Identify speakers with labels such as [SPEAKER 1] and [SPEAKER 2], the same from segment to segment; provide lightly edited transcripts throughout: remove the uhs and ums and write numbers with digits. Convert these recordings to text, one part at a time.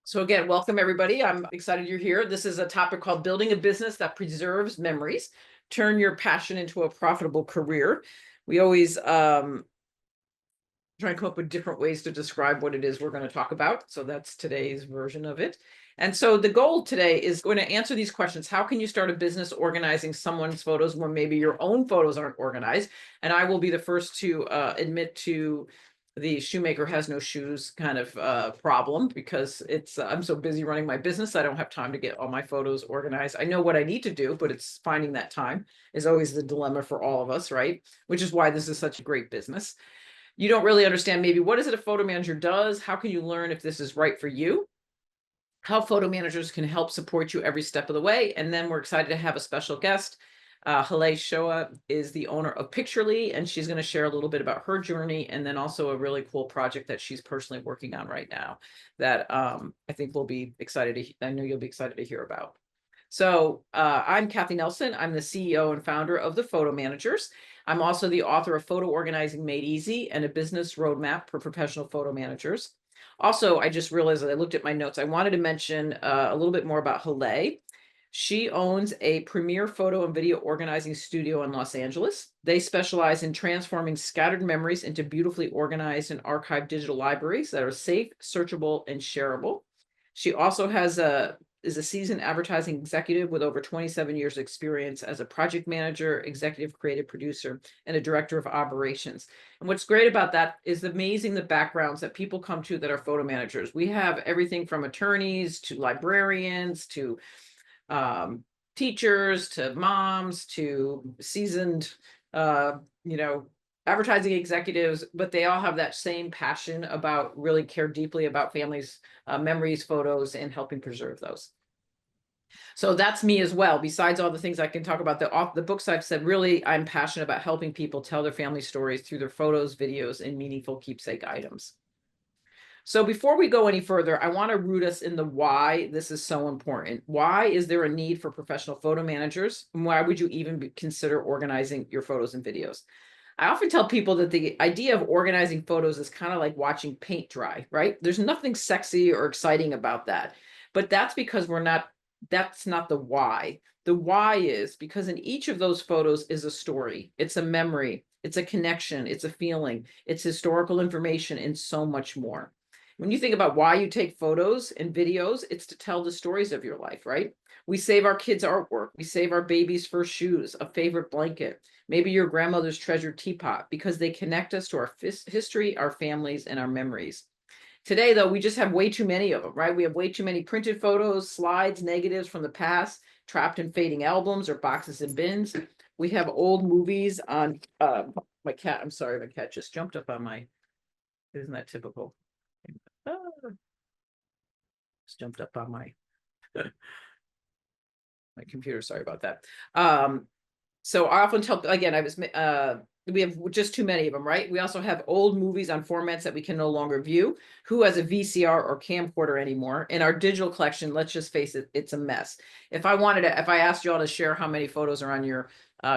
[SPEAKER 1] So again, welcome everybody. I'm excited you're here. This is a topic called building a business that preserves memories. Turn your passion into a profitable career. We always try and come up with different ways to describe what it is we're going to talk about. So that's today's version of it. And so the goal today is going to answer these questions. How can you start a business organizing someone's photos when maybe your own photos aren't organized? And I will be the first to admit to the shoemaker has no shoes kind of problem, because I'm so busy running my business. I don't have time to get all my photos organized. I know what I need to do, but it's finding that time is always the dilemma for all of us, right? Which is why this is such a great business. You don't really understand maybe what is it a photo manager does? How can you learn if this is right for you? How photo managers can help support you every step of the way. And then we're excited to have a special guest. Haleh Shoa is the owner of Picturely, and she's going to share a little bit about her journey, and then also a really cool project that she's personally working on right now that I think we'll be excited to, I know you'll be excited to hear about. So I'm Cathi Nelson. I'm the CEO and founder of the Photo Managers. I'm also the author of Photo Organizing Made Easy and a business roadmap for professional photo managers. Also, I just realized that I looked at my notes. I wanted to mention a little bit more about Haleh. She owns a premier photo and video organizing studio in Los Angeles. They specialize in transforming scattered memories into beautifully organized and archived digital libraries that are safe, searchable, and shareable. She also is a seasoned advertising executive with over 27 years experience as a project manager, executive creative producer, and a director of operations. And what's great about that is amazing the backgrounds that people come to that are photo managers. We have everything from attorneys to librarians to teachers to moms to seasoned, you know, advertising executives, but they all have that same passion about really care deeply about families, memories, photos, and helping preserve those. So that's me as well. Besides all the things I can talk about, the books I've said, really, I'm passionate about helping people tell their family stories through their photos, videos, and meaningful keepsake items. So before we go any further, I want to root us in the why this is so important. Why is there a need for professional photo managers? And why would you even consider organizing your photos and videos? I often tell people that the idea of organizing photos is kind of like watching paint dry, right? There's nothing sexy or exciting about that. But that's because that's not the why. The why is because in each of those photos is a story. It's a memory. It's a connection. It's a feeling. It's historical information and so much more. When you think about why you take photos and videos, it's to tell the stories of your life, right? We save our kids' artwork. We save our baby's first shoes, a favorite blanket, maybe your grandmother's treasured teapot, because they connect us to our history, our families, and our memories. Today, though, we just have way too many of them, right? We have way too many printed photos, slides, negatives from the past, trapped in fading albums or boxes and bins. We have old movies on my cat. I'm sorry, my cat just jumped up on my, isn't that typical? Ah, just jumped up on my my computer. Sorry about that. So I often tell, again, we have just too many of them, right? We also have old movies on formats that we can no longer view. Who has a VCR or camcorder anymore? In our digital collection, let's just face it, it's a mess. If I asked you all to share how many photos are on your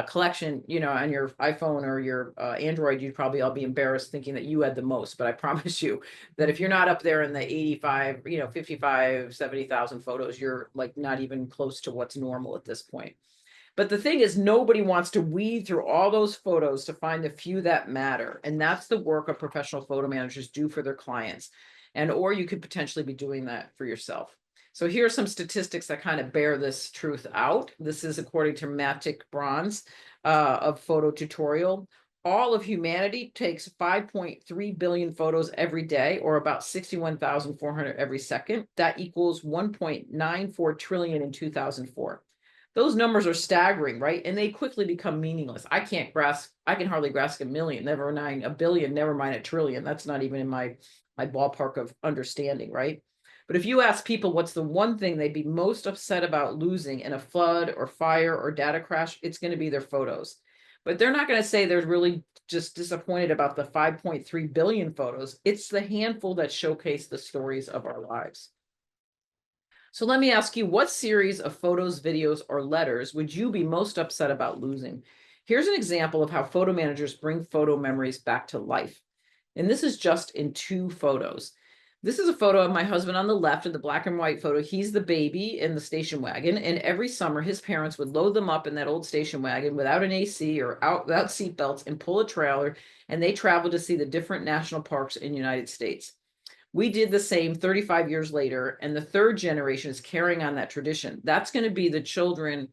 [SPEAKER 1] collection, on your iPhone or your Android, you'd probably all be embarrassed thinking that you had the most. But I promise you that if you're not up there in the 85, 55, 70,000 photos, you're like not even close to what's normal at this point. But the thing is, nobody wants to weed through all those photos to find the few that matter. And that's the work of professional photo managers do for their clients. Or you could potentially be doing that for yourself. So here are some statistics that kind of bear this truth out. This is according to Matic Bronze of Photo Tutorial. All of humanity takes 5.3 billion photos every day, or about 61,400 every second. That equals 1.94 trillion in 2004. Those numbers are staggering, right? And they quickly become meaningless. I can hardly grasp a million, never mind a billion, never mind a trillion. That's not even in my ballpark of understanding, right? But if you ask people what's the one thing they'd be most upset about losing in a flood or fire or data crash, it's going to be their photos. But they're not going to say they're really just disappointed about the 5.3 billion photos. It's the handful that showcase the stories of our lives. So let me ask you, what series of photos, videos, or letters would you be most upset about losing? Here's an example of how photo managers bring photo memories back to life. And this is just in 2 photos. This is a photo of my husband on the left of the black and white photo. He's the baby in the station wagon. And every summer, his parents would load them up in that old station wagon without an AC or out without seat belts and pull a trailer. And they traveled to see the different national parks in the United States. We did the same 35 years later. And the third generation is carrying on that tradition. That's going to be the children.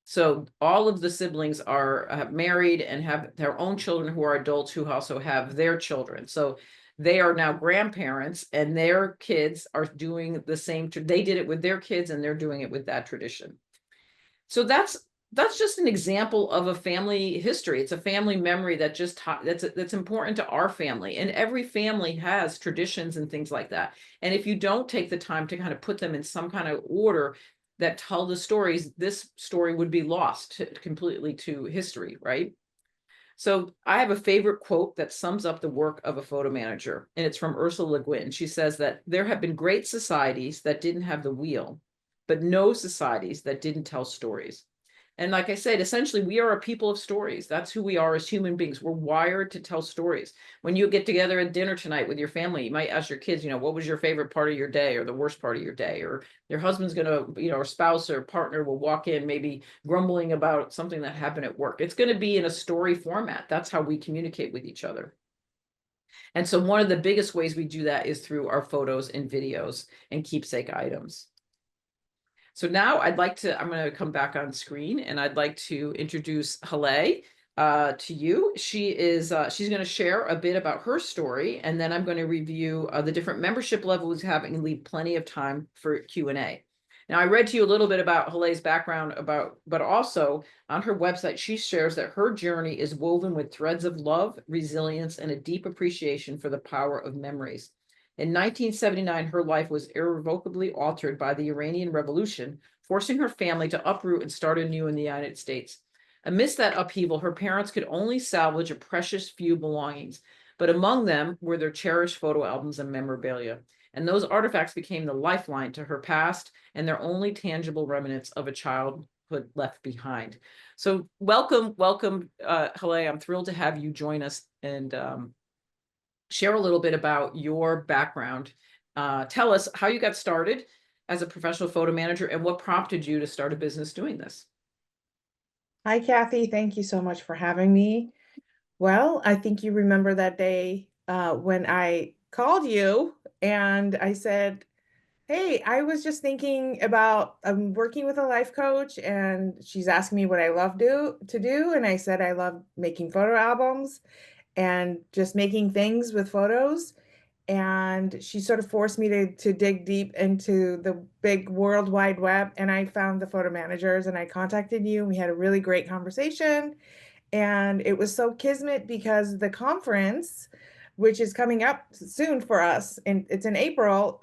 [SPEAKER 1] So all of the siblings are married and have their own children who are adults who also have their children. So they are now grandparents and their kids are doing the same. They did it with their kids and they're doing it with that tradition. So that's just an example of a family history. It's a family memory that just that's important to our family. And every family has traditions and things like that. And if you don't take the time to kind of put them in some kind of order that tell the stories, this story would be lost completely to history, right? So I have a favorite quote that sums up the work of a photo manager, and it's from Ursula Le Guin. She says that there have been great societies that didn't have the wheel, but no societies that didn't tell stories. And like I said, essentially, we are a people of stories. That's who we are as human beings. We're wired to tell stories. When you get together at dinner tonight with your family, you might ask your kids, what was your favorite part of your day or the worst part of your day? Or your husband's going to, or spouse or partner will walk in maybe grumbling about something that happened at work. It's going to be in a story format. That's how we communicate with each other. And so one of the biggest ways we do that is through our photos and videos and keepsake items. So now I'm going to come back on screen and I'd like to introduce Haleh to you. She's going to share a bit about her story, and then I'm going to review the different membership levels we have and leave plenty of time for Q&A. Now, I read to you a little bit about Haleh's background, but also on her website, she shares that her journey is woven with threads of love, resilience, and a deep appreciation for the power of memories. In 1979, her life was irrevocably altered by the Iranian Revolution, forcing her family to uproot and start anew in the United States. Amidst that upheaval, her parents could only salvage a precious few belongings, but among them were their cherished photo albums and memorabilia. And those artifacts became the lifeline to her past and their only tangible remnants of a childhood left behind. So welcome, Haleh. I'm thrilled to have you join us and share a little bit about your background. Tell us how you got started as a professional photo manager and what prompted you to start a business doing this.
[SPEAKER 2] Hi, Kathy. Thank you so much for having me. Well, I think you remember that day when I called you and I said, hey, I was just thinking about I'm working with a life coach and she's asking me what I love to do. And I said, I love making photo albums and just making things with photos. And she sort of forced me to dig deep into the big world wide web. And I found the photo managers and I contacted you. And we had a really great conversation. And it was so kismet because the conference, which is coming up soon for us, and it's in April,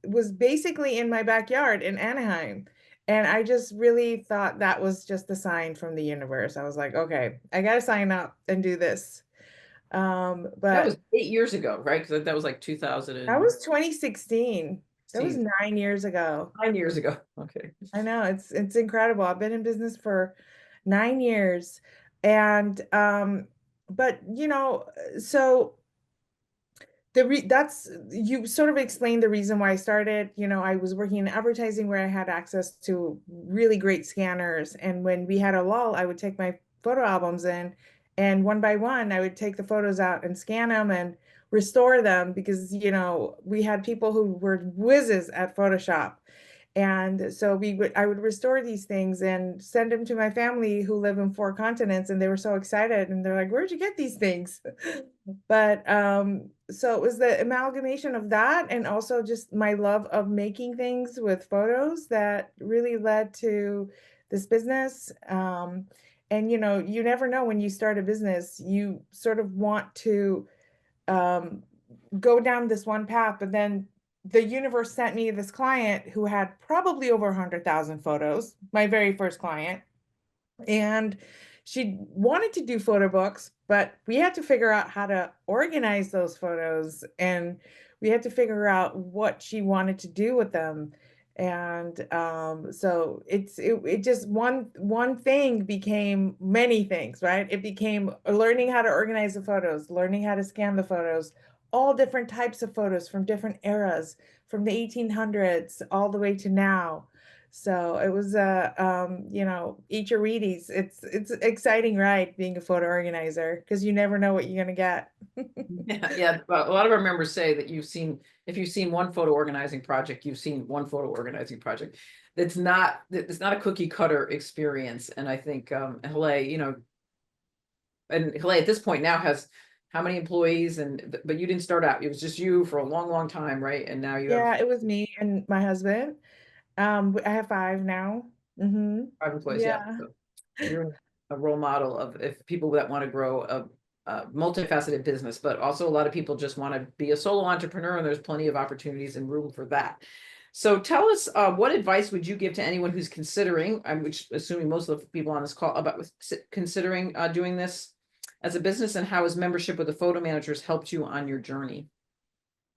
[SPEAKER 2] was basically in my backyard in Anaheim. And I just really thought that was just a sign from the universe. I was like, okay, I got to sign up and do this.
[SPEAKER 1] That was
[SPEAKER 2] But
[SPEAKER 1] 8 years ago, right? Because that was like
[SPEAKER 2] that
[SPEAKER 1] 2016,
[SPEAKER 2] was 2016. That was 9 years ago.
[SPEAKER 1] 9 years ago. Okay.
[SPEAKER 2] I know it's incredible. I've been in business for 9 years. And but so that's you sort of explained the reason why I started. I was working in advertising where I had access to really great scanners. And when we had a lull, I would take my photo albums in and one by one, I would take the photos out and scan them and restore them because, we had people who were whizzes at Photoshop. And so I would restore these things and send them to my family who live in 4 continents, and they were so excited. And they're like, "Where'd you get these things?" But so it was the amalgamation of that, and also just my love of making things with photos that really led to this business. And you never know when you start a business, you sort of want to um, go down this one path, but then the universe sent me this client who had probably over 100,000 photos, my very first client. And she wanted to do photo books, but we had to figure out how to organize those photos and we had to figure out what she wanted to do with them. And so it just one thing became many things, right? It became learning how to organize the photos, learning how to scan the photos, all different types of photos from different eras, from the 1800s all the way to now. So it was you know, eat your Wheaties. It's an exciting ride being a photo organizer because you never know what you're gonna get.
[SPEAKER 1] Yeah, yeah. But a lot of our members say that if you've seen one photo organizing project, you've seen one photo organizing project. It's not a cookie cutter experience. And I think Haleh, and Haleh at this point now has how many employees, but you didn't start out. It was just you for a long, long time, right? And now you have
[SPEAKER 2] Yeah, it was me and my husband. I have five now. Mm-hmm.
[SPEAKER 1] 5 employees. Yeah.
[SPEAKER 2] Yeah.
[SPEAKER 1] So you're a role model of if people that want to grow a multifaceted business, but also a lot of people just want to be a solo entrepreneur, and there's plenty of opportunities and room for that. So tell us, what advice would you give to anyone who's considering, I'm which assuming most of the people on this call about considering doing this as a business, and how has membership with the photo managers helped you on your journey?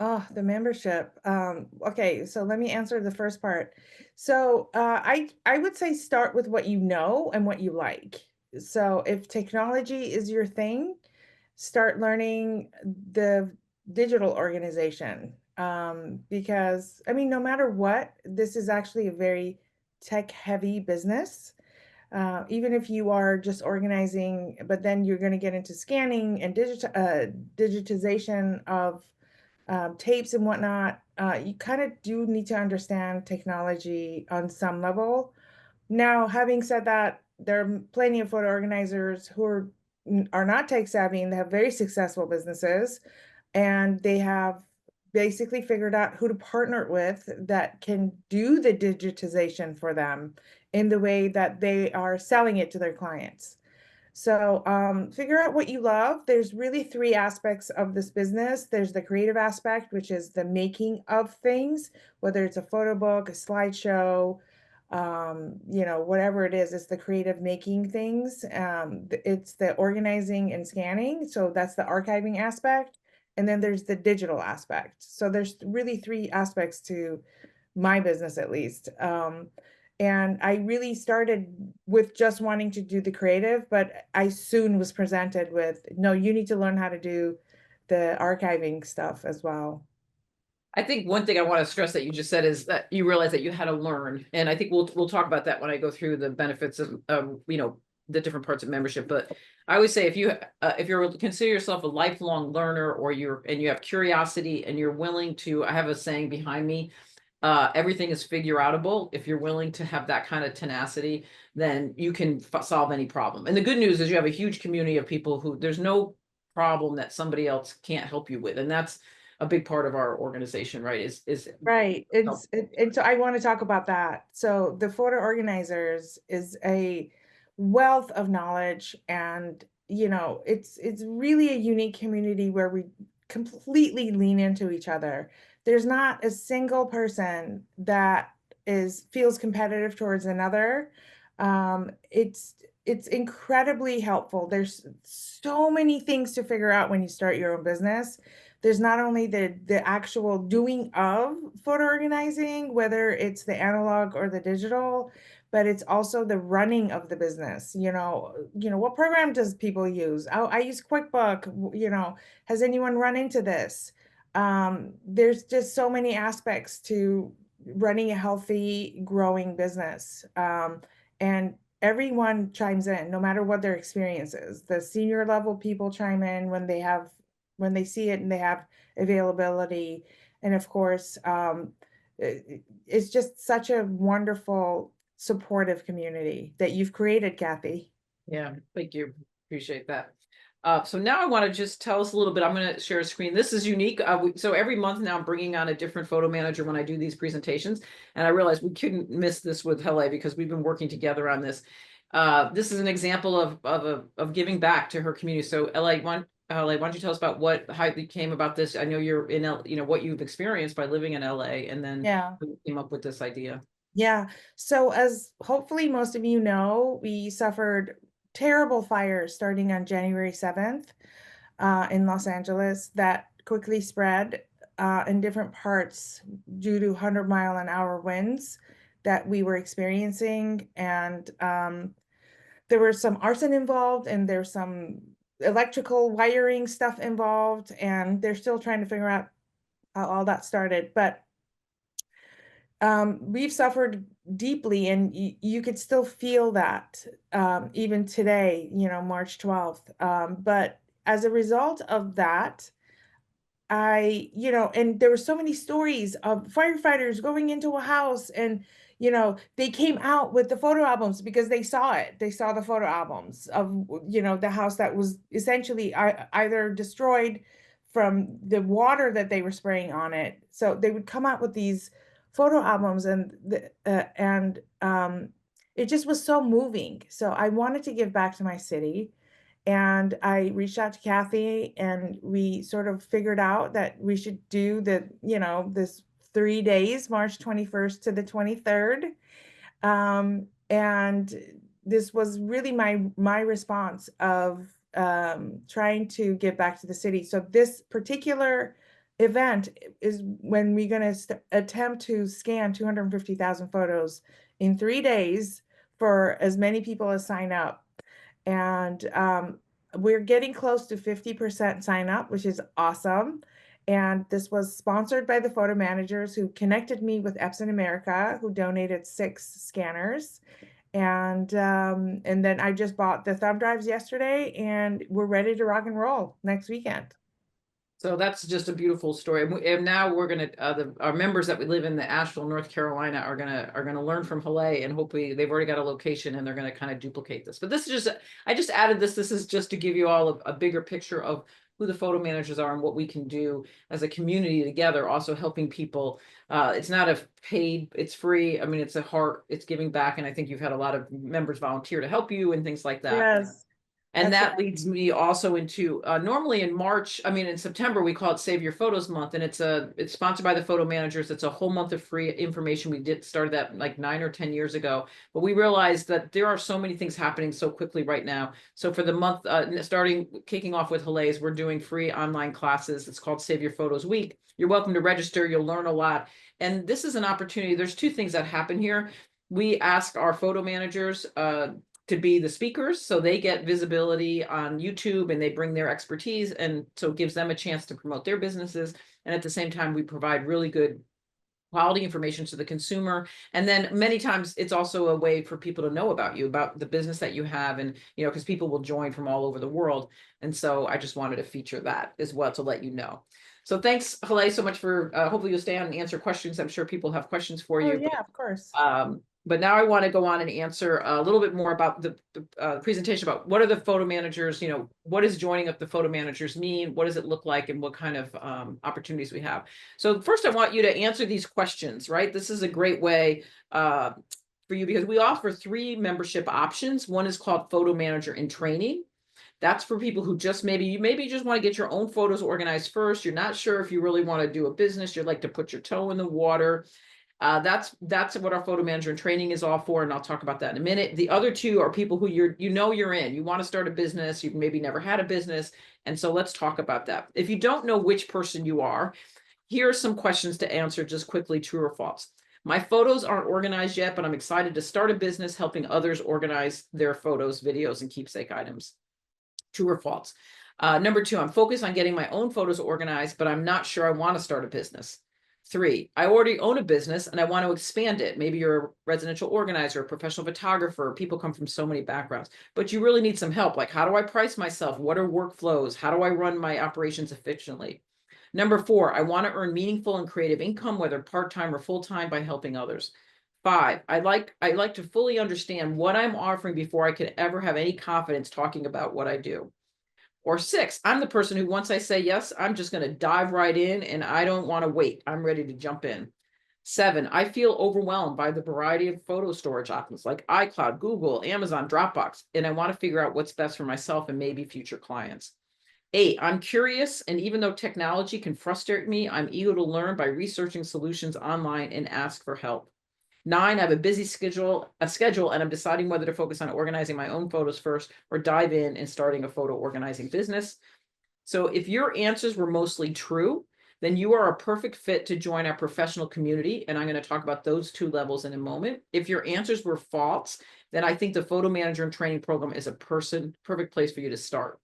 [SPEAKER 2] Oh, the membership. Okay, so let me answer the first part. So, I would say start with what you know and what you like. So, if technology is your thing, start learning the digital organization. Because I mean, no matter what, this is actually a very tech-heavy business. Even if you are just organizing, but then you're going to get into scanning and digitization of tapes and whatnot, you kind of do need to understand technology on some level. Now, having said that, there are plenty of photo organizers who are not tech savvy and they have very successful businesses, and they have basically figured out who to partner with that can do the digitization for them in the way that they are selling it to their clients. So figure out what you love. There's really three aspects of this business. There's the creative aspect, which is the making of things, whether it's a photo book, a slideshow, you know, whatever it is, it's the creative making things. It's the organizing and scanning. So that's the archiving aspect. And then there's the digital aspect. So there's really three aspects to my business, at least. And I really started with just wanting to do the creative, but I soon was presented with, no, you need to learn how to do the archiving stuff as well.
[SPEAKER 1] I think one thing I want to stress that you just said is that you realize that you had to learn, and I think we'll talk about that when I go through the benefits of the different parts of membership. But I always say if you're consider yourself a lifelong learner, or you have curiosity and you're willing to, I have a saying behind me, everything is figure outable. If you're willing to have that kind of tenacity, then you can solve any problem. And the good news is you have a huge community of people who there's no problem that somebody else can't help you with, and that's a big part of our organization, right? Is
[SPEAKER 2] Right.
[SPEAKER 1] help.
[SPEAKER 2] And so I want to talk about that. So the photo organizers is a wealth of knowledge, and you know, it's really a unique community where we completely lean into each other. There's not a single person that is feels competitive towards another. It's incredibly helpful. There's so many things to figure out when you start your own business. There's not only the actual doing of photo organizing, whether it's the analog or the digital, but it's also the running of the business. What program does people use? I use QuickBook. Has anyone run into this? There's just so many aspects to running a healthy, growing business. And everyone chimes in, no matter what their experience is. The senior level people chime in when they see it and they have availability. And of course, it's just such a wonderful, supportive community that you've created, Cathi.
[SPEAKER 1] Yeah, thank you. Appreciate that. So now I want to just tell us a little bit. I'm going to share a screen. This is unique. So every month now I'm bringing on a different photo manager when I do these presentations. And I realized we couldn't miss this with Haleh because we've been working together on this. This is an example of giving back to her community. So Haleh, why don't you tell us about how you came about this? I know you're in what you've experienced by living in LA, and then
[SPEAKER 2] Yeah.
[SPEAKER 1] who came up with this idea.
[SPEAKER 2] Yeah. So as hopefully most of you know, we suffered terrible fires starting on January 7th in Los Angeles that quickly spread in different parts due to 100-mile-an-hour winds that we were experiencing. And there was some arson involved, and there's some electrical wiring stuff involved, and they're still trying to figure out how all that started. But we've suffered deeply, and you could still feel that even today, March 12th. But as a result of that, and there were so many stories of firefighters going into a house, and, they came out with the photo albums because they saw it. They saw the photo albums of, the house that was essentially either destroyed from the water that they were spraying on it. So they would come out with these photo albums, and it just was so moving. So I wanted to give back to my city. And I reached out to Cathi, and we sort of figured out that we should do this 3 days, March 21st to the 23rd. And this was really my response of trying to give back to the city. So this particular event is when we're going to attempt to scan 250,000 photos in 3 days for as many people as sign up. And we're getting close to 50% sign up, which is awesome. And this was sponsored by the photo managers who connected me with Epson America, who donated 6 scanners. And then I just bought the thumb drives yesterday, and we're ready to rock and roll next weekend.
[SPEAKER 1] So that's just a beautiful story. And now we're gonna our members that we live in the Asheville, North Carolina, are gonna learn from Haleh, and hopefully they've already got a location and they're gonna kind of duplicate this. But this is just, I just added this. This is just to give you all a bigger picture of who the photo managers are and what we can do as a community together. Also helping people. It's not a paid, it's free. I mean, it's a heart. It's giving back, and I think you've had a lot of members volunteer to help you and things like that.
[SPEAKER 2] Yes.
[SPEAKER 1] And
[SPEAKER 2] That's
[SPEAKER 1] that leads me also into normally in March, I mean, in September, we call it Save Your Photos Month, and it's sponsored by the photo managers. It's a whole month of free information. We started that like 9 or 10 years ago, but we realized that there are so many things happening so quickly right now. So for the month, kicking off with Haleh's, we're doing free online classes. It's called Save Your Photos Week. You're welcome to register. You'll learn a lot. And this is an opportunity. There's 2 things that happen here. We ask our photo managers to be the speakers, so they get visibility on YouTube and they bring their expertise, and so it gives them a chance to promote their businesses. And at the same time, we provide really good quality information to the consumer. And then many times it's also a way for people to know about you, about the business that you have, and because people will join from all over the world. And so I just wanted to feature that as well to let you know. So thanks, Haleh, so much for hopefully you'll stay on and answer questions. I'm sure people have questions for you.
[SPEAKER 2] Oh yeah, of course.
[SPEAKER 1] But now I want to go on and answer a little bit more about the presentation about what are the photo managers, what does joining up the photo managers mean? What does it look like, and what kind of opportunities we have? So first I want you to answer these questions, right? This is a great way for you, because we offer 3 membership options. One is called Photo Manager in Training. That's for people who just maybe just want to get your own photos organized first. You're not sure if you really want to do a business. You'd like to put your toe in the water. That's what our photo manager in training is all for, and I'll talk about that in a minute. The other 2 are people who you're in. You want to start a business. You've maybe never had a business, and so let's talk about that. If you don't know which person you are, here are some questions to answer just quickly, true or false. My photos aren't organized yet, but I'm excited to start a business helping others organize their photos, videos, and keepsake items. True or false? Number 2, I'm focused on getting my own photos organized, but I'm not sure I want to start a business. 3, I already own a business and I want to expand it. Maybe you're a residential organizer, a professional photographer. People come from so many backgrounds, but you really need some help. Like, how do I price myself? What are workflows? How do I run my operations efficiently? Number 4, I want to earn meaningful and creative income, whether part-time or full-time, by helping others. 5, I like to fully understand what I'm offering before I could ever have any confidence talking about what I do. Or 6, I'm the person who, once I say yes, I'm just going to dive right in and I don't want to wait. I'm ready to jump in. 7, I feel overwhelmed by the variety of photo storage options like iCloud, Google, Amazon, Dropbox, and I want to figure out what's best for myself and maybe future clients. 8, I'm curious, and even though technology can frustrate me, I'm eager to learn by researching solutions online and ask for help. 9, I have a busy schedule, and I'm deciding whether to focus on organizing my own photos first or dive in and starting a photo organizing business. So if your answers were mostly true, then you are a perfect fit to join our professional community. And I'm going to talk about those 2 levels in a moment. If your answers were false, then I think the photo manager and training program is a perfect place for you to start.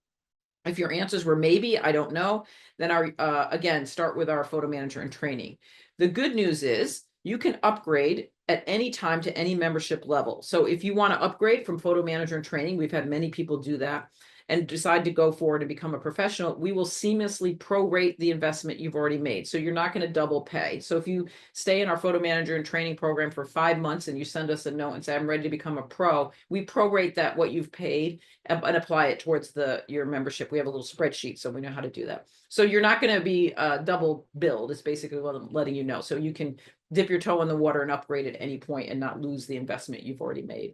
[SPEAKER 1] If your answers were maybe, I don't know, then again, start with our photo manager in training. The good news is you can upgrade at any time to any membership level. So if you want to upgrade from photo manager in training, we've had many people do that and decide to go forward and become a professional, we will seamlessly prorate the investment you've already made. So you're not going to double pay. So if you stay in our photo manager and training program for 5 months and you send us a note and say, I'm ready to become a pro, we prorate that what you've paid and apply it towards your membership. We have a little spreadsheet, so we know how to do that. So you're not going to be double billed. It's basically what I'm letting you know. So you can dip your toe in the water and upgrade at any point and not lose the investment you've already made.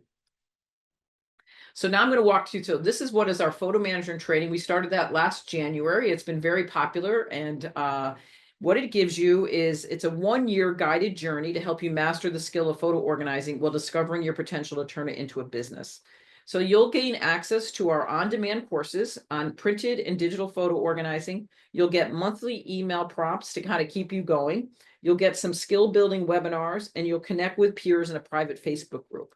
[SPEAKER 1] So now I'm going to walk you through, this is what is our photo manager in training. We started that last January. It's been very popular, and what it gives you is it's a 1-year guided journey to help you master the skill of photo organizing while discovering your potential to turn it into a business. So you'll gain access to our on-demand courses on printed and digital photo organizing. You'll get monthly email prompts to kind of keep you going. You'll get some skill building webinars, and you'll connect with peers in a private Facebook group.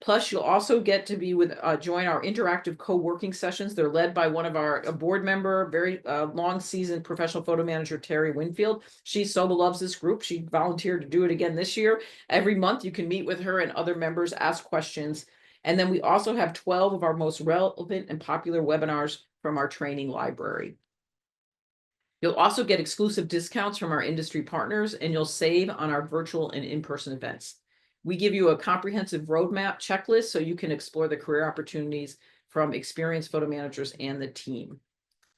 [SPEAKER 1] Plus, you'll also get to be join our interactive co-working sessions. They're led by a board member, very long seasoned professional photo manager, Terry Winfield. She so loves this group. She volunteered to do it again this year. Every month you can meet with her and other members, ask questions. And then we also have 12 of our most relevant and popular webinars from our training library. You'll also get exclusive discounts from our industry partners, and you'll save on our virtual and in-person events. We give you a comprehensive roadmap checklist so you can explore the career opportunities from experienced photo managers and the team.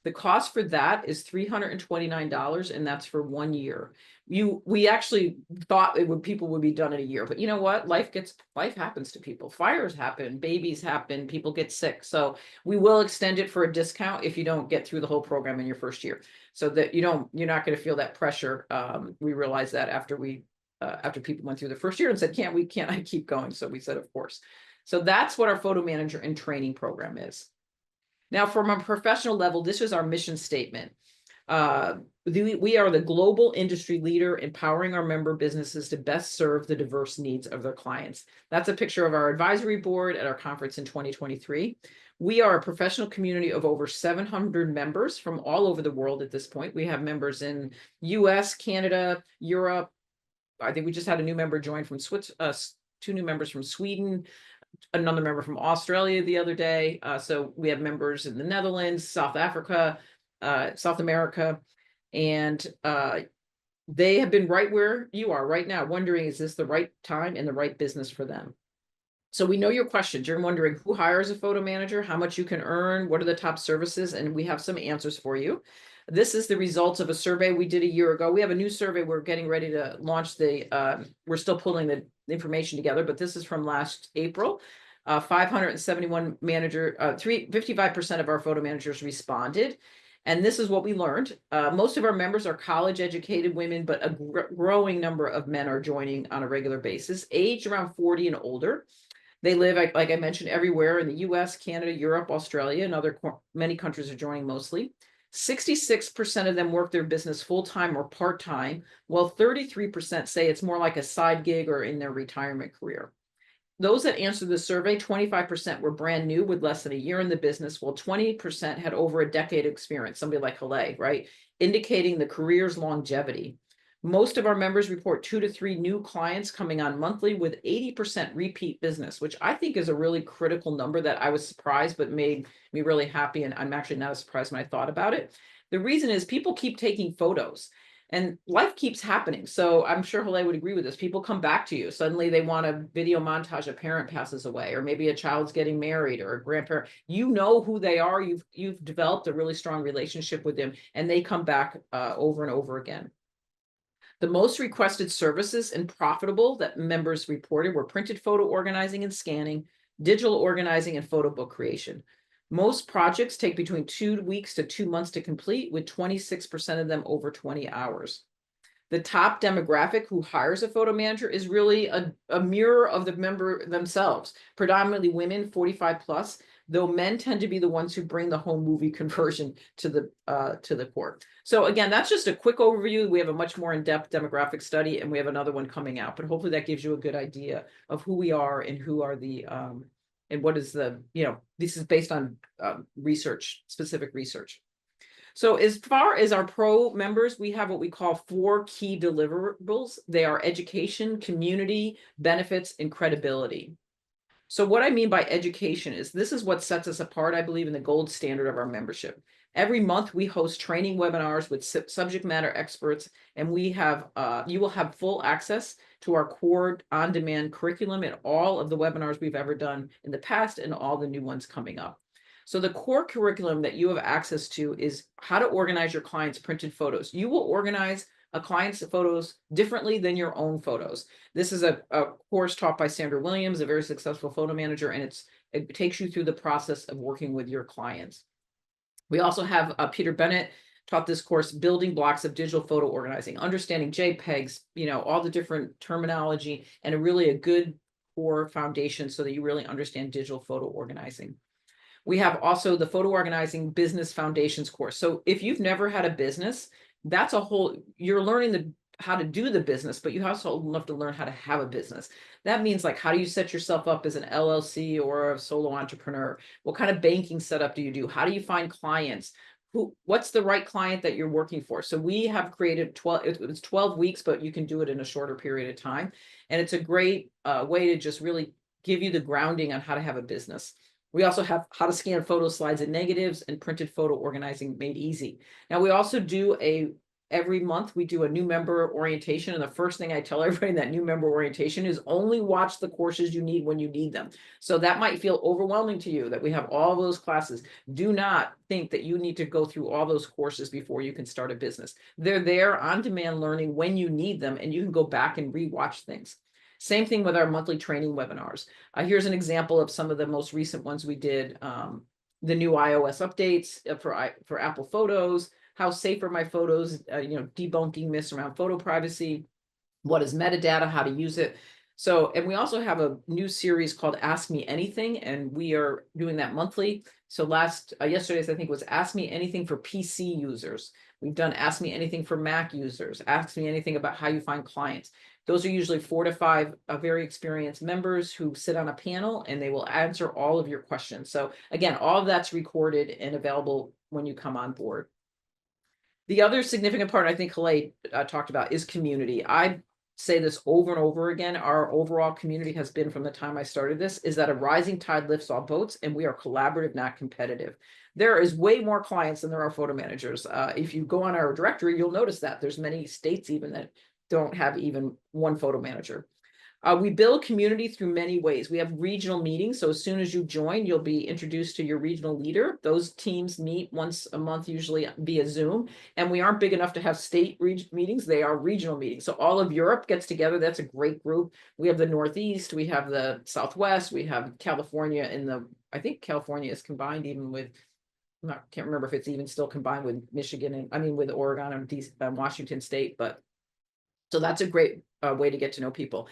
[SPEAKER 1] The cost for that is $329, and that's for 1 year. We actually thought people would be done in a year, but you know what? Life happens to people. Fires happen, babies happen, people get sick. So we will extend it for a discount if you don't get through the whole program in your first year, so that you're not going to feel that pressure. We realized that after people went through the first year and said, can't I keep going? So we said, of course. So that's what our photo manager and training program is. Now, from a professional level, this is our mission statement. We are the global industry leader, empowering our member businesses to best serve the diverse needs of their clients. That's a picture of our advisory board at our conference in 2023. We are a professional community of over 700 members from all over the world at this point. We have members in US, Canada, Europe. I think we just had a new member join from Switzerland, 2 new members from Sweden, another member from Australia the other day. So we have members in the Netherlands, South Africa, South America, and they have been right where you are right now, wondering, is this the right time and the right business for them? So we know your questions. You're wondering who hires a photo manager, how much you can earn, what are the top services, and we have some answers for you. This is the results of a survey we did a year ago. We have a new survey we're getting ready to launch. We're still pulling the information together, but this is from last April. 571 manager, 55% of our photo managers responded. And this is what we learned. Most of our members are college educated women, but a growing number of men are joining on a regular basis, aged around 40 and older. They live, like I mentioned, everywhere in the US, Canada, Europe, Australia, and many countries are joining mostly. 66% of them work their business full-time or part-time, while 33% say it's more like a side gig or in their retirement career. Those that answered the survey, 25% were brand new with less than a year in the business, while 20% had over a decade of experience, somebody like Haleh, right? Indicating the career's longevity. Most of our members report 2 to 3 new clients coming on monthly, with 80% repeat business, which I think is a really critical number that I was surprised, but made me really happy. And I'm actually not as surprised when I thought about it. The reason is people keep taking photos and life keeps happening. So I'm sure Haleh would agree with this. People come back to you. Suddenly they want a video montage, a parent passes away, or maybe a child's getting married, or a grandparent. You know who they are. You've developed a really strong relationship with them, and they come back over and over again. The most requested services and profitable that members reported were printed photo organizing and scanning, digital organizing, and photo book creation. Most projects take between 2 weeks to 2 months to complete, with 26% of them over 20 hours. The top demographic who hires a photo manager is really a mirror of the member themselves, predominantly women, 45 plus, though men tend to be the ones who bring the home movie conversion to the court. So again, that's just a quick overview. We have a much more in-depth demographic study, and we have another one coming out, but hopefully that gives you a good idea of who we are and who are the and what is the, this is based on research, specific research. So as far as our pro members, we have what we call 4 key deliverables. They are education, community, benefits, and credibility. So what I mean by education is this is what sets us apart, I believe, in the gold standard of our membership. Every month we host training webinars with subject matter experts, and we have you will have full access to our core on-demand curriculum and all of the webinars we've ever done in the past and all the new ones coming up. So the core curriculum that you have access to is how to organize your clients' printed photos. You will organize a client's photos differently than your own photos. This is a course taught by Sandra Williams, a very successful photo manager, and it takes you through the process of working with your clients. We also have Peter Bennett taught this course, Building Blocks of Digital Photo Organizing, understanding JPEGs, all the different terminology, and a good core foundation so that you really understand digital photo organizing. We have also the Photo Organizing Business Foundations course. So if you've never had a business, that's you're learning how to do the business, but you also have to learn how to have a business. That means like, how do you set yourself up as an LLC or a solo entrepreneur? What kind of banking setup do you do? How do you find clients? What's the right client that you're working for? So we have created 12 weeks, but you can do it in a shorter period of time. And it's a great way to just really give you the grounding on how to have a business. We also have how to scan photo slides and negatives and printed photo organizing made easy. Now we also do every month we do a new member orientation. And the first thing I tell everybody in that new member orientation is only watch the courses you need when you need them. So that might feel overwhelming to you that we have all those classes. Do not think that you need to go through all those courses before you can start a business. They're there on demand learning when you need them, and you can go back and rewatch things. Same thing with our monthly training webinars. Here's an example of some of the most recent ones we did. The new iOS updates for Apple Photos, how safe are my photos, debunking myths around photo privacy, what is metadata, how to use it. So, and we also have a new series called Ask Me Anything, and we are doing that monthly. So yesterday's, I think, was Ask Me Anything for PC users. We've done Ask Me Anything for Mac users, Ask Me Anything about how you find clients. Those are usually 4 to 5 very experienced members who sit on a panel, and they will answer all of your questions. So again, all of that's recorded and available when you come on board. The other significant part I think Haleh talked about is community. I say this over and over again. Our overall community has been, from the time I started this, is that a rising tide lifts all boats, and we are collaborative, not competitive. There is way more clients than there are photo managers. If you go on our directory, you'll notice that there's many states even that don't have even one photo manager. We build community through many ways. We have regional meetings. So as soon as you join, you'll be introduced to your regional leader. Those teams meet once a month, usually via Zoom. And we aren't big enough to have state meetings. They are regional meetings. So all of Europe gets together. That's a great group. We have the Northeast, we have the Southwest, we have California I think California is combined even with, can't remember if it's even still combined with Michigan and with Oregon and Washington State, but so that's a great way to get to know people.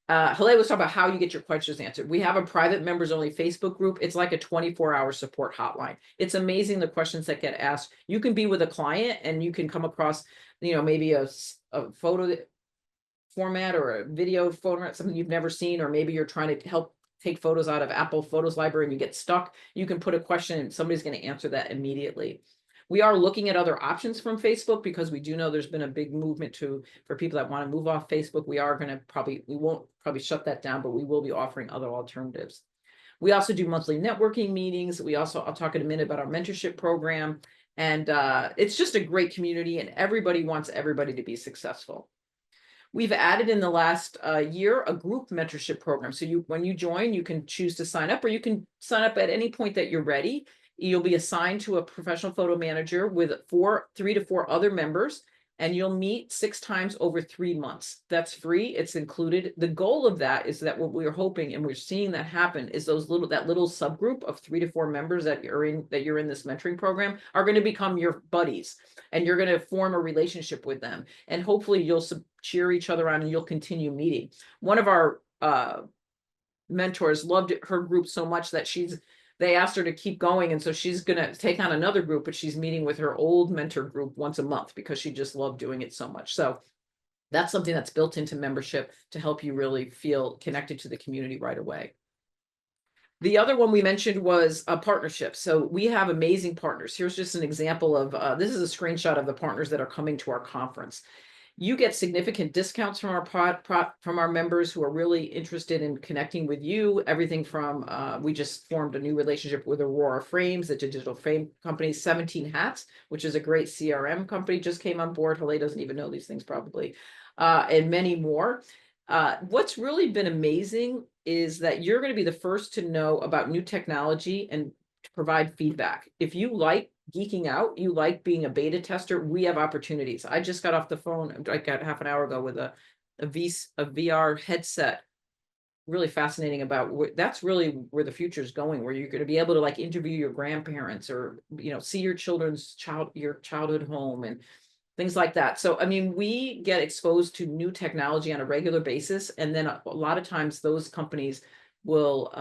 [SPEAKER 1] Haleh was talking about how you get your questions answered. We have a private members only Facebook group. It's like a 24-hour support hotline. It's amazing the questions that get asked. You can be with a client and you can come across, maybe a photo format or a video format, something you've never seen, or maybe you're trying to help take photos out of Apple Photos Library and you get stuck. You can put a question and somebody's going to answer that immediately. We are looking at other options from Facebook because we do know there's been a big movement for people that want to move off Facebook. We won't probably shut that down, but we will be offering other alternatives. We also do monthly networking meetings. I'll talk in a minute about our mentorship program. And it's just a great community, and everybody wants everybody to be successful. We've added in the last year a group mentorship program. So when you join, you can choose to sign up, or you can sign up at any point that you're ready. You'll be assigned to a professional photo manager with 3 to 4 other members, and you'll meet 6 times over 3 months. That's free. It's included. The goal of that is that what we're hoping, and we're seeing that happen, is that little subgroup of 3 to 4 members that you're in this mentoring program are going to become your buddies, and you're going to form a relationship with them. And hopefully you'll cheer each other on and you'll continue meeting. One of our mentors loved her group so much that they asked her to keep going. And so she's going to take on another group, but she's meeting with her old mentor group once a month because she just loved doing it so much. So that's something that's built into membership to help you really feel connected to the community right away. The other one we mentioned was a partnership. So we have amazing partners. Here's just an example of, this is a screenshot of the partners that are coming to our conference. You get significant discounts from from our members who are really interested in connecting with you. Everything from, we just formed a new relationship with Aurora Frames, the digital frame company. 17 Hats, which is a great CRM company, just came on board. Haleh doesn't even know these things probably, and many more. What's really been amazing is that you're going to be the first to know about new technology and to provide feedback. If you like geeking out, you like being a beta tester, we have opportunities. I just got off the phone, I got half an hour ago with a VR headset. Really fascinating about that's really where the future is going, where you're going to be able to like interview your grandparents or, you know, see your your childhood home and things like that. So, I mean, we get exposed to new technology on a regular basis. And then a lot of times those companies will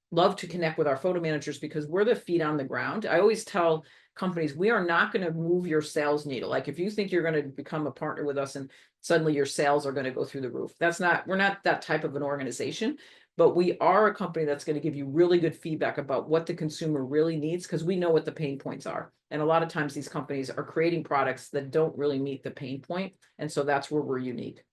[SPEAKER 1] love to connect with our photo managers because we're the feet on the ground. I always tell companies, we are not going to move your sales needle. Like if you think you're going to become a partner with us and suddenly your sales are going to go through the roof. We're not that type of an organization, but we are a company that's going to give you really good feedback about what the consumer really needs because we know what the pain points are. And a lot of times these companies are creating products that don't really meet the pain point. And so that's where we're unique.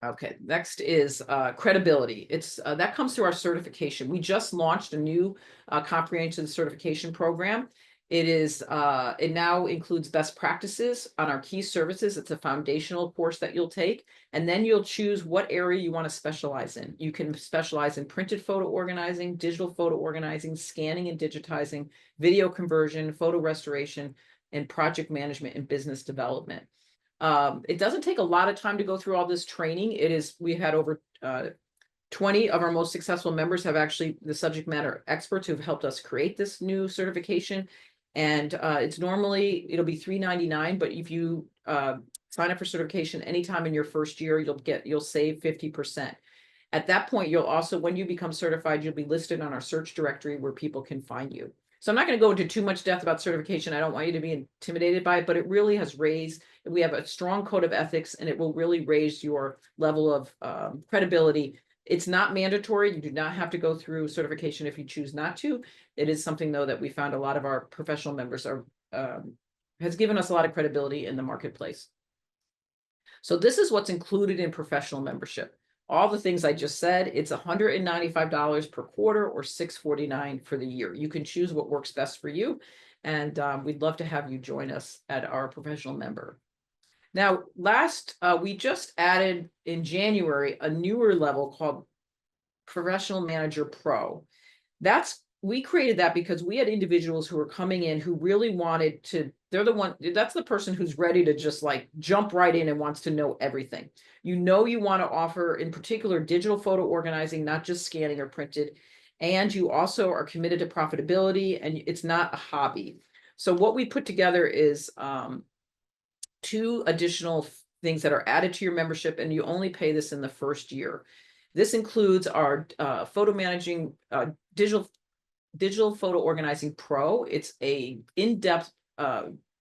[SPEAKER 1] Okay, next is credibility. It's that comes through our certification. We just launched a new comprehensive certification program. It now includes best practices on our key services. It's a foundational course that you'll take, and then you'll choose what area you want to specialize in. You can specialize in printed photo organizing, digital photo organizing, scanning and digitizing, video conversion, photo restoration, and project management and business development. It doesn't take a lot of time to go through all this training. We had over 20 of our most successful members have actually the subject matter experts who've helped us create this new certification. And it'll be $399, but if you sign up for certification anytime in your first year, you'll save 50%. At that point, you'll also, when you become certified, you'll be listed on our search directory where people can find you. So I'm not going to go into too much depth about certification. I don't want you to be intimidated by it, but it really has we have a strong code of ethics and it will really raise your level of credibility. It's not mandatory. You do not have to go through certification if you choose not to. It is something though that we found a lot of our professional members has given us a lot of credibility in the marketplace. So this is what's included in professional membership. All the things I just said, it's $195 per quarter or $649 for the year. You can choose what works best for you. And we'd love to have you join us at our professional member. Now, we just added in January a newer level called Professional Manager Pro. We created that because we had individuals who were coming in who really wanted to, that's the person who's ready to just like jump right in and wants to know everything. You want to offer in particular digital photo organizing, not just scanning or printed. And you also are committed to profitability and it's not a hobby. So what we put together is 2 additional things that are added to your membership, and you only pay this in the first year. This includes our photo managing digital photo organizing pro. It's a in-depth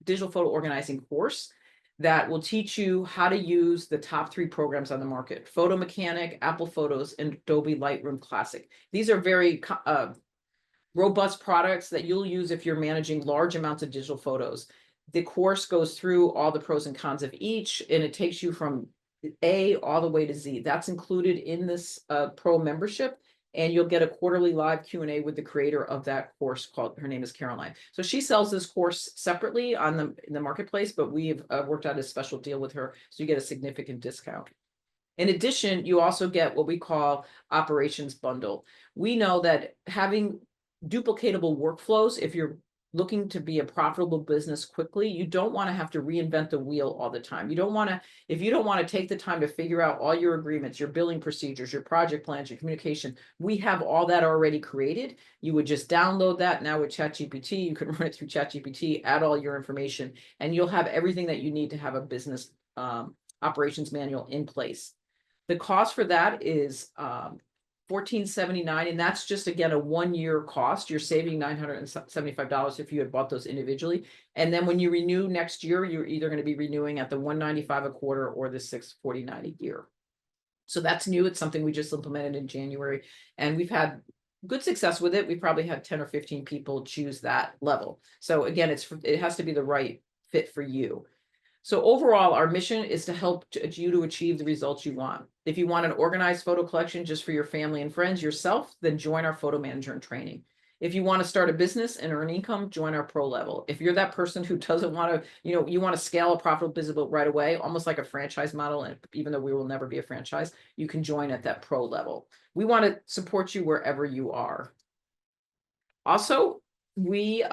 [SPEAKER 1] digital photo organizing course that will teach you how to use the top 3 programs on the market: Photo Mechanic, Apple Photos, and Adobe Lightroom Classic. These are very robust products that you'll use if you're managing large amounts of digital photos. The course goes through all the pros and cons of each, and it takes you from A all the way to Z. That's included in this pro membership, and you'll get a quarterly live Q&A with the creator of that course. Her name is Caroline. So she sells this course separately in the marketplace, but we've worked out a special deal with her, so you get a significant discount. In addition, you also get what we call operations bundle. We know that having duplicatable workflows, if you're looking to be a profitable business quickly, you don't want to have to reinvent the wheel all the time. If you don't want to take the time to figure out all your agreements, your billing procedures, your project plans, your communication, we have all that already created. You would just download that now with ChatGPT. You can run it through ChatGPT, add all your information, and you'll have everything that you need to have a business operations manual in place. The cost for that is $14.79, and that's just, again, a 1-year cost. You're saving $975 if you had bought those individually. And then when you renew next year, you're either going to be renewing at the $195 a quarter or the $649 a year. So that's new. It's something we just implemented in January, and we've had good success with it. We probably had 10 or 15 people choose that level. So again, it has to be the right fit for you. So overall, our mission is to help you to achieve the results you want. If you want an organized photo collection just for your family and friends, yourself, then join our photo manager in training. If you want to start a business and earn income, join our pro level. If you're that person who doesn't want to, you want to scale a profitable business right away, almost like a franchise model, and even though we will never be a franchise, you can join at that pro level. We want to support you wherever you are. Also, we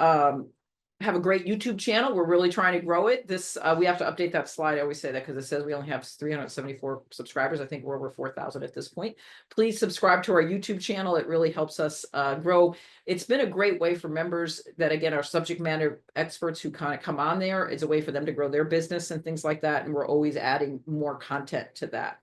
[SPEAKER 1] have a great YouTube channel. We're really trying to grow it. We have to update that slide. I always say that because it says we only have 374 subscribers. I think we're over 4,000 at this point. Please subscribe to our YouTube channel. It really helps us grow. It's been a great way for members that, again, are subject matter experts who kind of come on there. It's a way for them to grow their business and things like that. And we're always adding more content to that.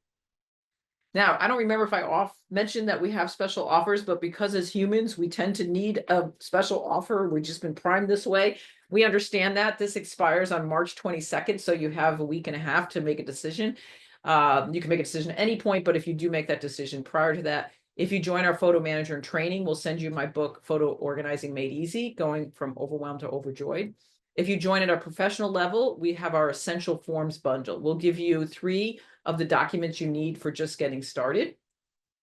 [SPEAKER 1] Now, I don't remember if I mentioned that we have special offers, but because as humans, we tend to need a special offer. We've just been primed this way. We understand that this expires on March 22nd. So you have a week and a half to make a decision. You can make a decision at any point, but if you do make that decision prior to that, if you join our photo manager in training, we'll send you my book, Photo Organizing Made Easy, going from overwhelmed to overjoyed. If you join at our professional level, we have our essential forms bundle. We'll give you 3 of the documents you need for just getting started.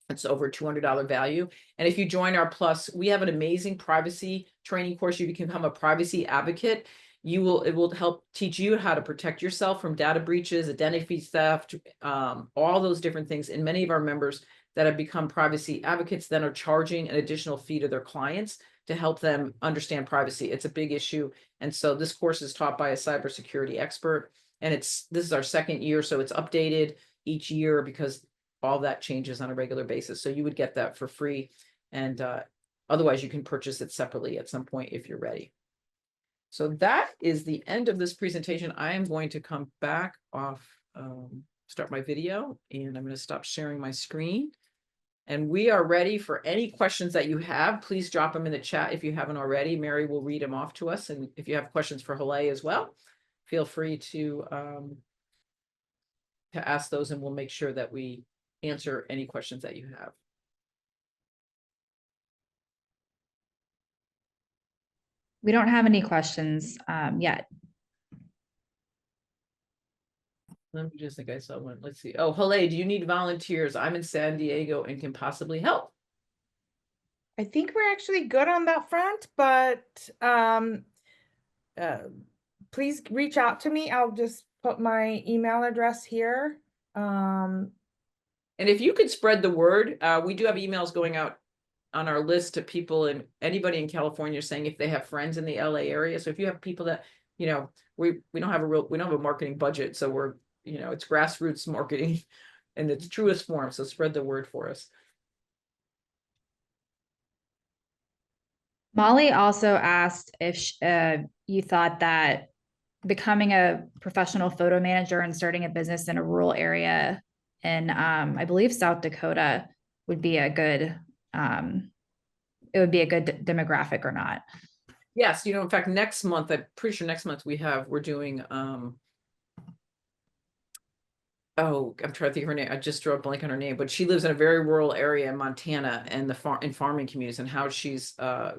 [SPEAKER 1] It's over $200 value. And if you join our plus, we have an amazing privacy training course. You can become a privacy advocate. It will help teach you how to protect yourself from data breaches, identity theft, all those different things. And many of our members that have become privacy advocates then are charging an additional fee to their clients to help them understand privacy. It's a big issue. And so this course is taught by a cybersecurity expert. And this is our 2nd year, so it's updated each year because all that changes on a regular basis. So you would get that for free. And otherwise, you can purchase it separately at some point if you're ready. So that is the end of this presentation. I am going to come back off, start my video, and I'm going to stop sharing my screen. And we are ready for any questions that you have. Please drop them in the chat if you haven't already. Mary will read them off to us. And if you have questions for Haleh as well, feel free to ask those, and we'll make sure that we answer any questions that you have.
[SPEAKER 3] We don't have any questions yet.
[SPEAKER 1] Let me just think I saw one. Let's see. Oh, Haleh, do you need volunteers? I'm in San Diego and can possibly help.
[SPEAKER 2] I think we're actually good on that front, but please reach out to me. I'll just put my email address here.
[SPEAKER 1] And if you could spread the word, we do have emails going out on our list to people and anybody in California saying if they have friends in the LA area. So if you have people that, we don't have a marketing budget. So we're, it's grassroots marketing in its truest form. So spread the word for us.
[SPEAKER 3] Molly also asked if you thought that becoming a professional photo manager and starting a business in a rural area in, I believe, South Dakota would be a good, it would be a good demographic or not.
[SPEAKER 1] Yes. In fact, next month, I'm pretty sure next month we're doing, oh, I'm trying to think of her name. I just drew a blank on her name, but she lives in a very rural area in Montana and in farming communities, and how she's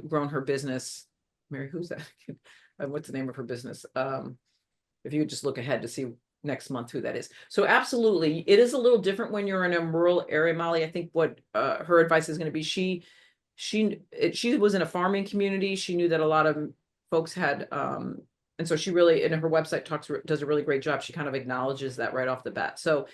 [SPEAKER 1] grown her business. Mary, who's that? What's the name of her business? If you would just look ahead to see next month who that is. So absolutely, it is a little different when you're in a rural area, Molly. I think what her advice is going to be, she was in a farming community. She knew that a lot of folks had, and so she really, in her website, does a really great job. She kind of acknowledges that right off the bat. So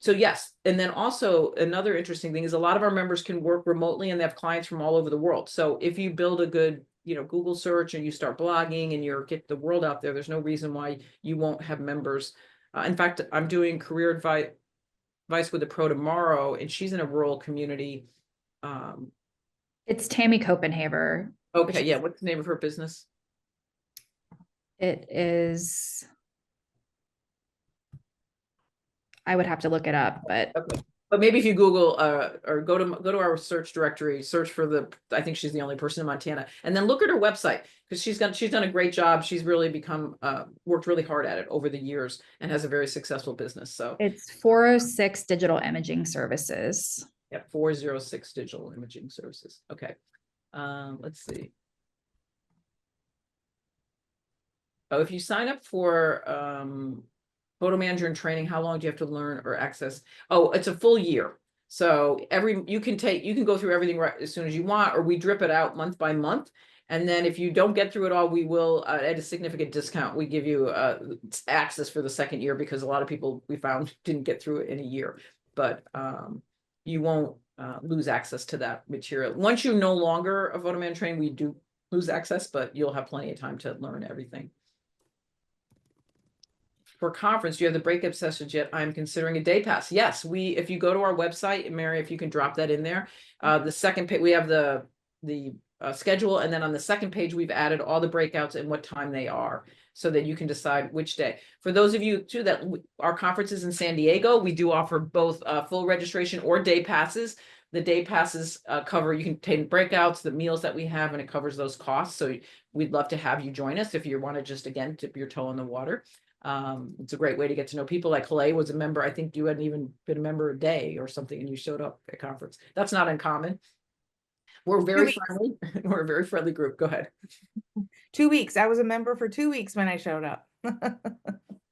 [SPEAKER 1] yes. And then also another interesting thing is a lot of our members can work remotely and they have clients from all over the world. So if you build a good, Google search and you start blogging and you get the word out there, there's no reason why you won't have members. In fact, I'm doing career advice with a pro tomorrow, and she's in a rural community.
[SPEAKER 3] It's Tammy Copenhaver.
[SPEAKER 1] Okay. Yeah. What's the name of her business?
[SPEAKER 3] It is, I would have to look it up, but
[SPEAKER 1] okay. But maybe if you Google or go to our search directory, search for I think she's the only person in Montana, and then look at her website, because she's done a great job. She's really become worked really hard at it over the years and has a very successful business. So
[SPEAKER 3] It's 406 Digital Imaging Services.
[SPEAKER 1] yeah, 406 Digital Imaging Services. Okay. Let's see. Oh, if you sign up for photo manager in training, how long do you have to learn or access? Oh, it's a full year. So you can go through everything right as soon as you want, or we drip it out month by month. And then if you don't get through it all, we will at a significant discount, we give you access for the second year, because a lot of people we found didn't get through it in a year. But you won't lose access to that material. Once you're no longer a photo manager trained, we do lose access, but you'll have plenty of time to learn everything. For conference, do you have the breakup sessions yet? I'm considering a day pass. Yes, if you go to our website, Mary, if you can drop that in there, the second page, we have the schedule. And then on the second page, we've added all the breakouts and what time they are, so that you can decide which day. For those of you too, that our conference is in San Diego, we do offer both full registration or day passes. The day passes cover, you can take breakouts, the meals that we have, and it covers those costs. So we'd love to have you join us if you want to just, again, dip your toe in the water. It's a great way to get to know people. Like Haleh was a member. I think you hadn't even been a member a day or something, and you showed up at conference. That's not uncommon. We're very friendly. We're a very friendly group. Go ahead.
[SPEAKER 2] 2 weeks. I was a member for 2 weeks when I showed up.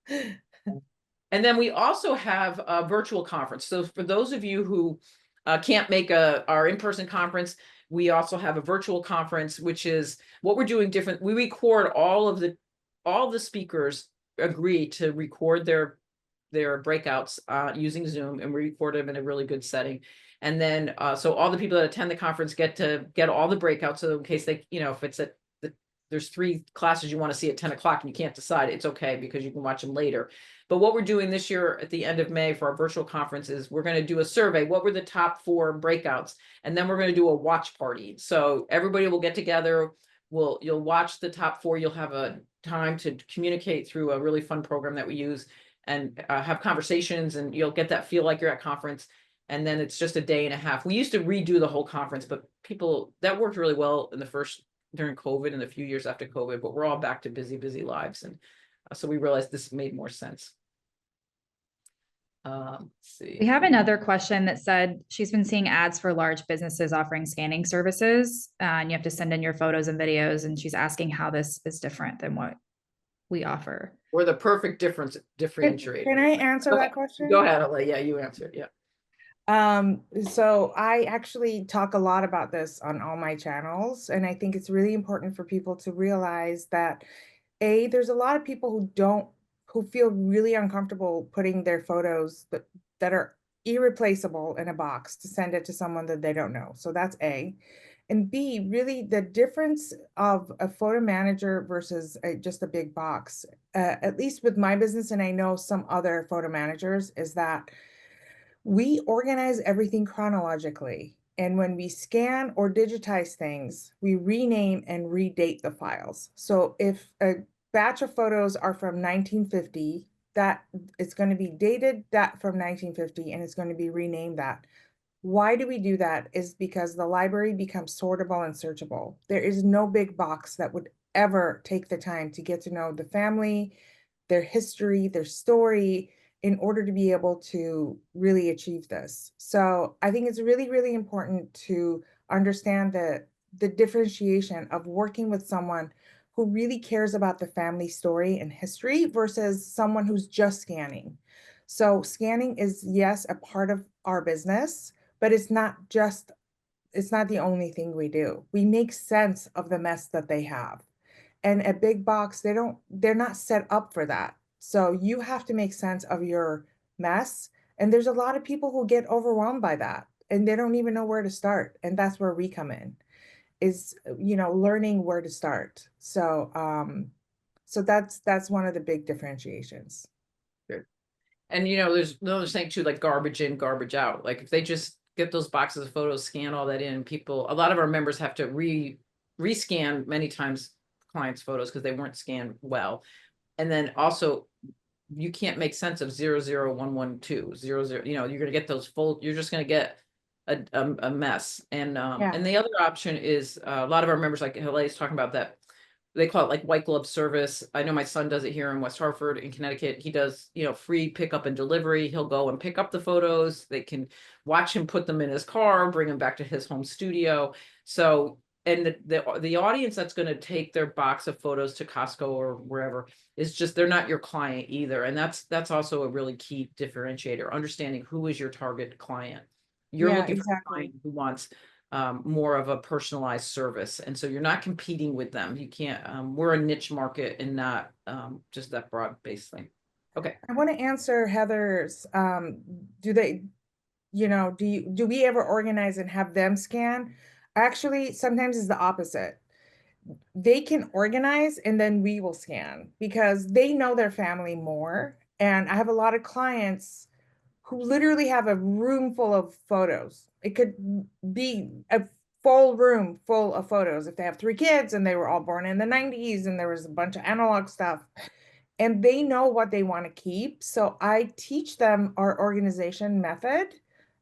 [SPEAKER 1] And then we also have a virtual conference. So for those of you who can't make our in-person conference, we also have a virtual conference, which is what we're doing different. We record all the speakers agree to record their breakouts using Zoom, and we record them in a really good setting. And then so all the people that attend the conference get to get all the breakouts. So in case they, if it's there's 3 classes you want to see at 10 o'clock and you can't decide, it's okay, because you can watch them later. But what we're doing this year at the end of May for our virtual conference is we're going to do a survey. What were the top 4 breakouts? And then we're going to do a watch party. So everybody will get together. You'll watch the top 4. You'll have a time to communicate through a really fun program that we use, and have conversations, and you'll get that feel like you're at conference. And then it's just a day and a half. We used to redo the whole conference, but that worked really well during COVID and a few years after COVID, but we're all back to busy lives. And so we realized this made more sense. Let's see.
[SPEAKER 3] We have another question that said she's been seeing ads for large businesses offering scanning services, and you have to send in your photos and videos. And she's asking how this is different than what we offer.
[SPEAKER 1] We're the perfect differentiator.
[SPEAKER 2] Can I answer that question?
[SPEAKER 1] Go ahead, Ale. Yeah, you answer it. Yeah.
[SPEAKER 2] So I actually talk a lot about this on all my channels, and I think it's really important for people to realize that there's a lot of people who feel really uncomfortable putting their photos that are irreplaceable in a box to send it to someone that they don't know. So that's A. And B, really the difference of a photo manager versus just a big box, at least with my business, and I know some other photo managers, is that we organize everything chronologically. And when we scan or digitize things, we rename and redate the files. So if a batch of photos are from 1950, that it's going to be dated that from 1950, and it's going to be renamed that. Why do we do that? Is because the library becomes sortable and searchable. There is no big box that would ever take the time to get to know the family, their history, their story, in order to be able to really achieve this. So I think it's really, really important to understand the differentiation of working with someone who really cares about the family story and history versus someone who's just scanning. So scanning is, yes, a part of our business, but it's not the only thing we do. We make sense of the mess that they have. And a big box, they're not set up for that. So you have to make sense of your mess. And there's a lot of people who get overwhelmed by that, and they don't even know where to start. And that's where we come in, is, learning where to start. So, so that's one of the big differentiations.
[SPEAKER 1] Good. And, there's another thing too, like garbage in, garbage out. Like if they just get those boxes of photos, scan all that in, a lot of our members have to rescan many times clients' photos because they weren't scanned well. And then also you can't make sense of 00112 00, you know, you're going to get those full, you're just going to get a mess. And
[SPEAKER 2] Yeah.
[SPEAKER 1] and the other option is a lot of our members, like Haleh is talking about, that they call it like white glove service. I know my son does it here in West Hartford in Connecticut. He does, you know, free pickup and delivery. He'll go and pick up the photos. They can watch him put them in his car, bring them back to his home studio. So, and the audience that's going to take their box of photos to Costco or wherever is just, they're not your client either. And that's also a really key differentiator, understanding who is your target client. You're
[SPEAKER 2] Yeah,
[SPEAKER 1] looking for a
[SPEAKER 2] exactly.
[SPEAKER 1] client who wants more of a personalized service. And so you're not competing with them. You can't, we're a niche market and not just that broad based thing. Okay.
[SPEAKER 2] I want to answer Heather's, do they, you know, do we ever organize and have them scan? Actually, sometimes it's the opposite. They can organize and then we will scan because they know their family more. And I have a lot of clients who literally have a room full of photos. It could be a full room full of photos if they have 3 kids and they were all born in the 90s and there was a bunch of analog stuff. And they know what they want to keep. So I teach them our organization method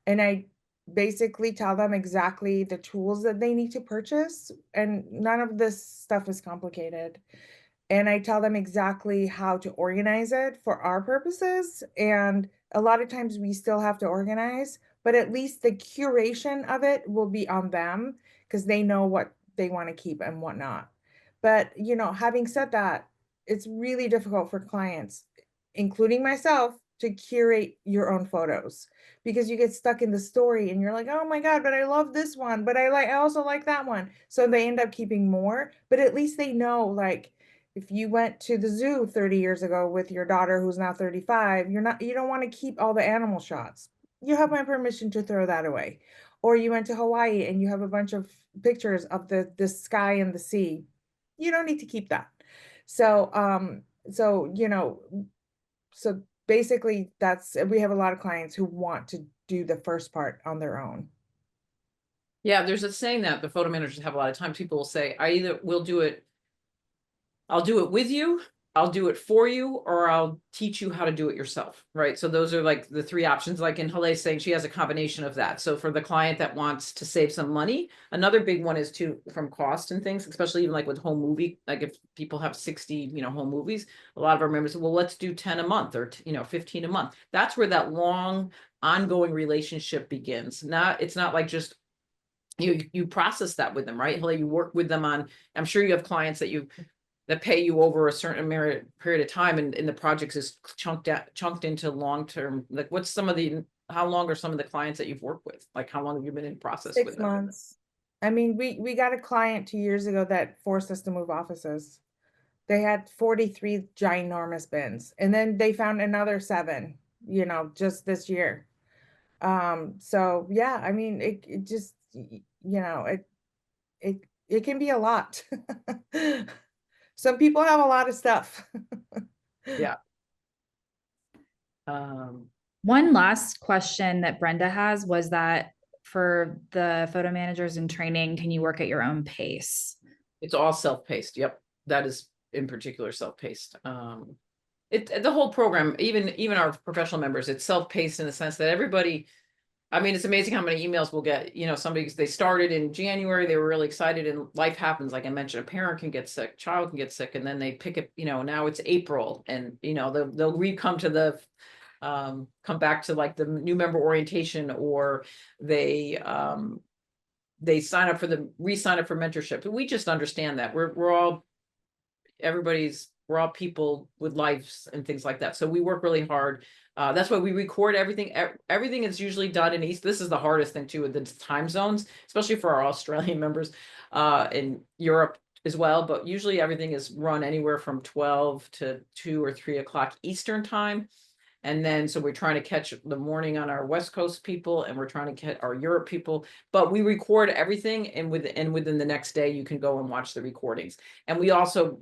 [SPEAKER 2] and I basically tell them exactly the tools that they need to purchase. And none of this stuff is complicated. And I tell them exactly how to organize it for our purposes. And a lot of times we still have to organize, but at least the curation of it will be on them because they know what they want to keep and what not. But, you know, having said that, it's really difficult for clients, including myself, to curate your own photos because you get stuck in the story and you're like, oh my God, but I love this one, but I also like that one. So they end up keeping more, but at least they know, like, if you went to the zoo 30 years ago with your daughter who's now 35, you don't want to keep all the animal shots. You have my permission to throw that away. Or you went to Hawaii and you have a bunch of pictures of the sky and the sea. You don't need to keep that. So you know, so basically we have a lot of clients who want to do the first part on their own.
[SPEAKER 1] Yeah, there's a saying that the photo managers have a lot of times. People will say, I either will do it, I'll do it with you, I'll do it for you, or I'll teach you how to do it yourself, right? So those are like the three options. Like in Haleh saying, she has a combination of that. So for the client that wants to save some money, another big one is too from cost and things, especially even like with home movie. Like if people have 60, you know, home movies, a lot of our members say, well, let's do 10 a month or, you know, 15 a month. That's where that long ongoing relationship begins. It's not like just, you process that with them, right? Haleh, you work with them on, I'm sure you have clients that pay you over a certain period of time, and the projects is chunked into long-term. Like how long are some of the clients that you've worked with? Like how long have you been in process with
[SPEAKER 2] 6
[SPEAKER 1] them?
[SPEAKER 2] months. I mean, we got a client 2 years ago that forced us to move offices. They had 43 ginormous bins, and then they found another 7, you know, just this year. So yeah, I mean, it just, you know, it can be a lot. Some people have a lot of stuff.
[SPEAKER 1] Yeah.
[SPEAKER 3] One last question that Brenda has was that for the photo managers in training, can you work at your own pace?
[SPEAKER 1] It's all self-paced. Yep. That is in particular self-paced. The whole program, even our professional members, it's self-paced in the sense that everybody, I mean, it's amazing how many emails we'll get. You know, they started in January, they were really excited, and life happens. Like I mentioned, a parent can get sick, child can get sick, and then they pick it, you know, now it's April, and, you know, they'll come back to like the new member orientation, or they sign up for re-sign up for mentorship. We just understand that we're all people with lives and things like that. So we work really hard. That's why we record everything. Everything is usually done in East. This is the hardest thing too, with the time zones, especially for our Australian members, in Europe as well. But usually everything is run anywhere from 12 to 2 or 3 o'clock Eastern time. And then, so we're trying to catch the morning on our West Coast people, and we're trying to get our Europe people, but we record everything, and within the next day, you can go and watch the recordings. And we also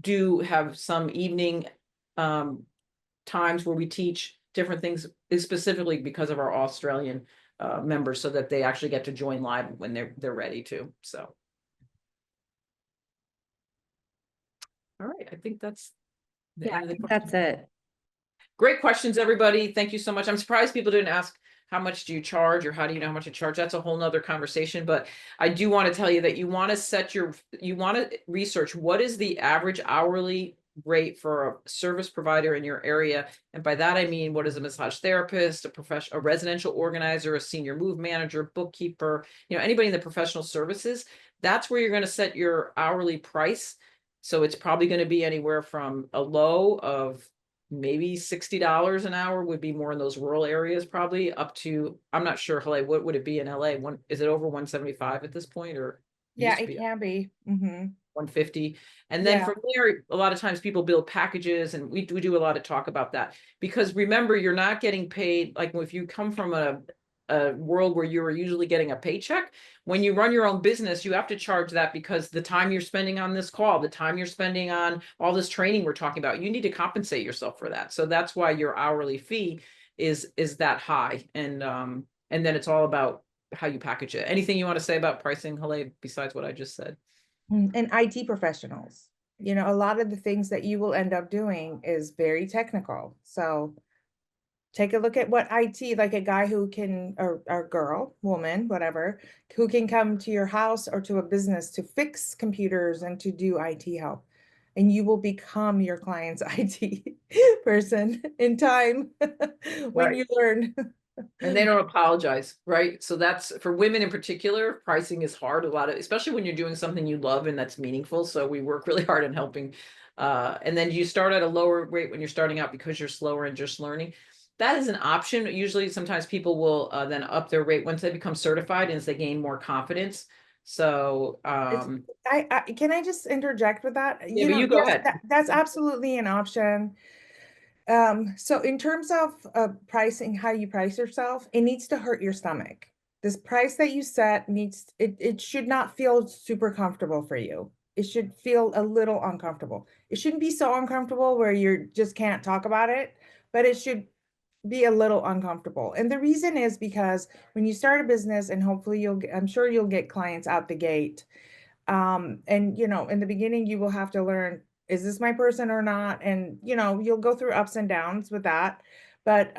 [SPEAKER 1] do have some evening times where we teach different things, specifically because of our Australian members, so that they actually get to join live when they're ready to. So, all right, I think that's The
[SPEAKER 3] Yeah,
[SPEAKER 1] end
[SPEAKER 3] I
[SPEAKER 1] of the
[SPEAKER 3] think
[SPEAKER 1] question?
[SPEAKER 3] that's it.
[SPEAKER 1] Great questions, everybody. Thank you so much. I'm surprised people didn't ask how much do you charge or how do you know how much to charge. That's a whole nother conversation. But I do want to tell you that you want to you want to research what is the average hourly rate for a service provider in your area. And by that, I mean, what is a massage therapist, a residential organizer, a senior move manager, bookkeeper, anybody in the professional services. That's where you're going to set your hourly price. So it's probably going to be anywhere from a low of maybe $60 an hour would be more in those rural areas, probably up to, I'm not sure, Haleh, what would it be in LA? Is it over 175 at this point, or
[SPEAKER 2] Yeah,
[SPEAKER 1] used to
[SPEAKER 2] it
[SPEAKER 1] be
[SPEAKER 2] can be.
[SPEAKER 1] 150? And then
[SPEAKER 2] Yeah.
[SPEAKER 1] from there, a lot of times people build packages, and we do a lot of talk about that, because remember, you're not getting paid. Like if you come from a world where you are usually getting a paycheck, when you run your own business, you have to charge that, because the time you're spending on this call, the time you're spending on all this training we're talking about, you need to compensate yourself for that. So that's why your hourly fee is that high. And then it's all about how you package it. Anything you want to say about pricing, Haleh, besides what I just said?
[SPEAKER 2] And IT professionals, a lot of the things that you will end up doing is very technical. So take a look at what IT, like a guy who can, or girl, woman, whatever, who can come to your house or to a business to fix computers and to do IT help. And you will become your client's IT person in time when
[SPEAKER 1] Right.
[SPEAKER 2] you learn.
[SPEAKER 1] And they don't apologize, right? So that's for women in particular. Pricing is hard, a lot of, especially when you're doing something you love and that's meaningful. So we work really hard on helping. And then you start at a lower rate when you're starting out because you're slower and just learning. That is an option. Usually, sometimes people will then up their rate once they become certified and as they gain more confidence. So,
[SPEAKER 2] I can I just interject with that?
[SPEAKER 1] yeah, but you go
[SPEAKER 2] Yes,
[SPEAKER 1] ahead.
[SPEAKER 2] that's absolutely an option. So in terms of pricing, how you price yourself, it needs to hurt your stomach. This price that you set it should not feel super comfortable for you. It should feel a little uncomfortable. It shouldn't be so uncomfortable where you just can't talk about it, but it should be a little uncomfortable. And the reason is because when you start a business, and hopefully I'm sure you'll get clients out the gate. And in the beginning you will have to learn, is this my person or not? And you'll go through ups and downs with that. But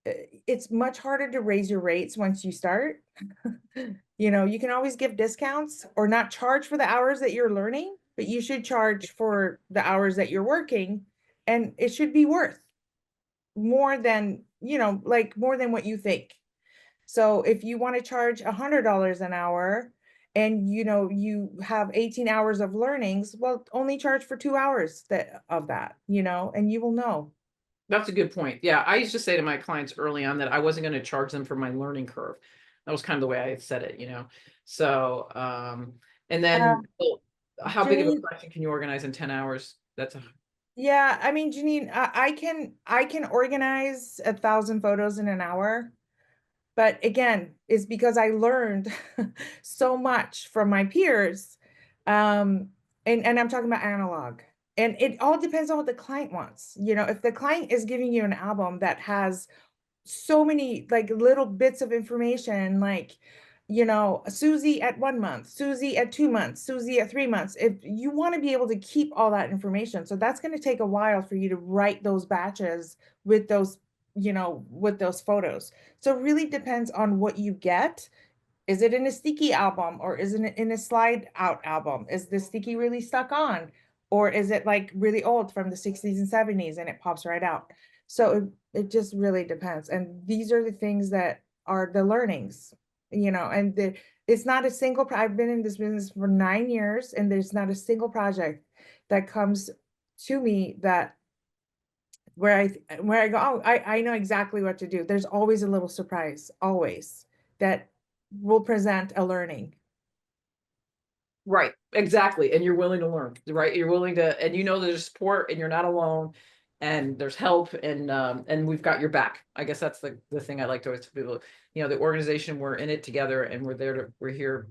[SPEAKER 2] it's much harder to raise your rates once you start. You can always give discounts or not charge for the hours that you're learning, but you should charge for the hours that you're working, and it should be worth more than, like more than what you think. So if you want to charge $100 an hour and you have 18 hours of learnings, well, only charge for 2 hours of that, and you will know.
[SPEAKER 1] That's a good point. Yeah, I used to say to my clients early on that I wasn't going to charge them for my learning curve. That was kind of the way I said it. So, and then well, how big of a
[SPEAKER 2] Janine,
[SPEAKER 1] collection can you organize in 10 hours? That's a
[SPEAKER 2] yeah, I mean, Janine, I can organize 1,000 photos in an hour. But again, it's because I learned so much from my peers. And I'm talking about analog. And it all depends on what the client wants. If the client is giving you an album that has so many like little bits of information, like, Susie at 1 month, Susie at 2 months, Susie at 3 months, if you want to be able to keep all that information. So that's going to take a while for you to write those batches with those photos. So it really depends on what you get. Is it in a sticky album, or is it in a slide out album? Is the sticky really stuck on? Or is it like really old from the 60s and 70s and it pops right out? So it just really depends. And these are the things that are the learnings, and it's not a single, I've been in this business for 9 years, and there's not a single project that comes to me that where I go, oh, I know exactly what to do. There's always a little surprise, always, that will present a learning.
[SPEAKER 1] right, exactly. And you're willing to learn, right? You're willing to, and there's support and you're not alone and there's help, and we've got your back. I guess that's the thing I like to always tell people, the organization, we're in it together and we're here.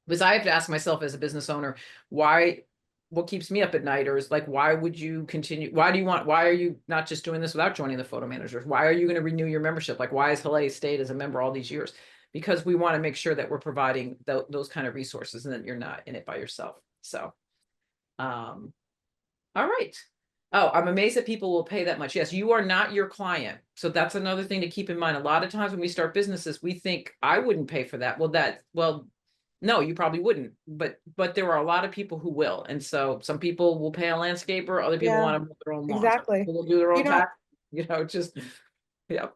[SPEAKER 1] Because I have to ask myself as a business owner, what keeps me up at night, or is like, why would you continue? Why are you not just doing this without joining the photo managers? Why are you going to renew your membership? Like, why has Haleh stayed as a member all these years? Because we want to make sure that we're providing those kind of resources and that you're not in it by yourself. So, all right. Oh, I'm amazed that people will pay that much. Yes, you are not your client. So that's another thing to keep in mind. A lot of times when we start businesses, we think I wouldn't pay for that. Well, no, you probably wouldn't. But there are a lot of people who will. And so some people will pay a landscaper, other people
[SPEAKER 2] Yeah,
[SPEAKER 1] want to mow their own lawn. Some
[SPEAKER 2] exactly.
[SPEAKER 1] people will do their
[SPEAKER 2] You
[SPEAKER 1] own
[SPEAKER 2] know,
[SPEAKER 1] tax, just yeah.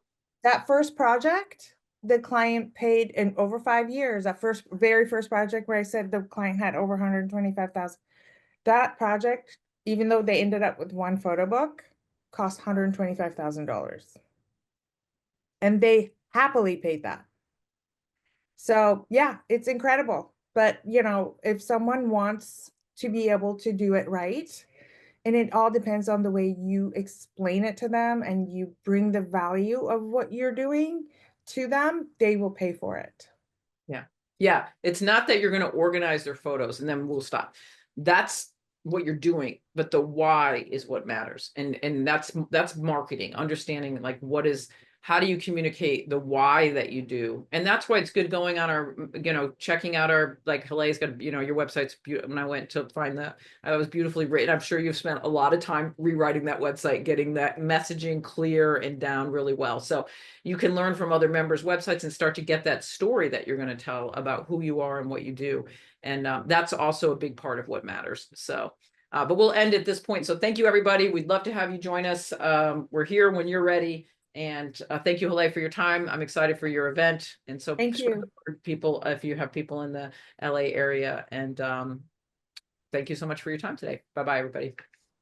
[SPEAKER 2] that first project, the client paid in over 5 years, that very first project where I said the client had over 125,000. That project, even though they ended up with one photo book, cost $125,000. And they happily paid that. So yeah, it's incredible. But if someone wants to be able to do it right, and it all depends on the way you explain it to them and you bring the value of what you're doing to them, they will pay for it.
[SPEAKER 1] Yeah. Yeah. It's not that you're going to organize their photos and then we'll stop. That's what you're doing, but the why is what matters. And that's marketing, understanding like how do you communicate the why that you do? And that's why it's good going on our, checking out our, like Haleh's got, your website's beautiful. When I went to find that, it was beautifully written. I'm sure you've spent a lot of time rewriting that website, getting that messaging clear and down really well. So you can learn from other members' websites and start to get that story that you're going to tell about who you are and what you do. And that's also a big part of what matters. So, but we'll end at this point. So thank you, everybody. We'd love to have you join us. We're here when you're ready. And thank you, Haleh, for your time. I'm excited for your event. And so
[SPEAKER 2] Thank you.
[SPEAKER 1] people, if you have people in the LA area. And thank you so much for your time today. Bye-bye, everybody.